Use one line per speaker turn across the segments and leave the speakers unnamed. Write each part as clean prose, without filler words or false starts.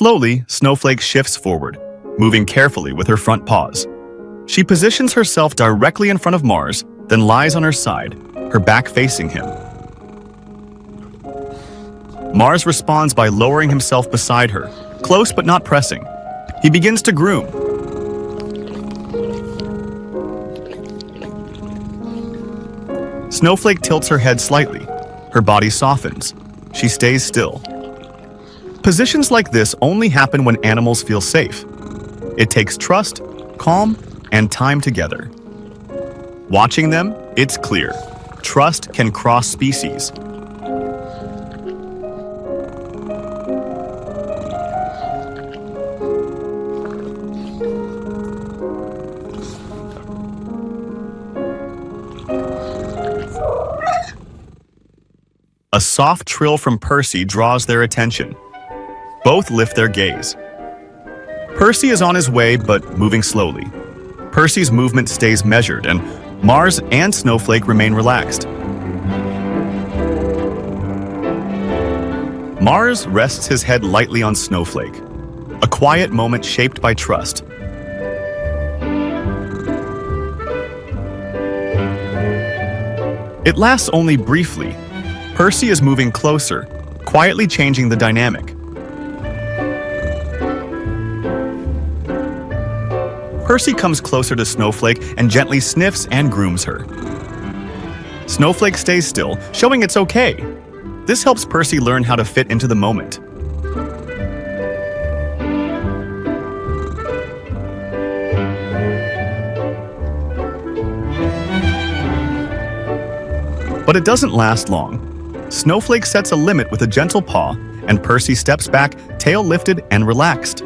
Slowly, Snowflake shifts forward, moving carefully with her front paws. She positions herself directly in front of Mars, then lies on her side, her back facing him. Mars responds by lowering himself beside her, close but not pressing. He begins to groom. Snowflake tilts her head slightly. Her body softens. She stays still. Positions like this only happen when animals feel safe. It takes trust, calm, and time together. Watching them, it's clear. Trust can cross species. A soft trill from Percy draws their attention. Both lift their gaze. Percy is on his way, but moving slowly. Percy's movement stays measured, and Mars and Snowflake remain relaxed. Mars rests his head lightly on Snowflake, a quiet moment shaped by trust. It lasts only briefly. Percy is moving closer, quietly changing the dynamic. Percy comes closer to Snowflake and gently sniffs and grooms her. Snowflake stays still, showing it's okay. This helps Percy learn how to fit into the moment. But it doesn't last long. Snowflake sets a limit with a gentle paw, and Percy steps back, tail lifted and relaxed.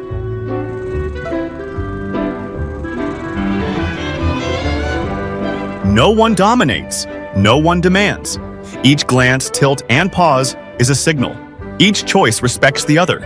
No one dominates. No one demands. Each glance, tilt, and pause is a signal. Each choice respects the other.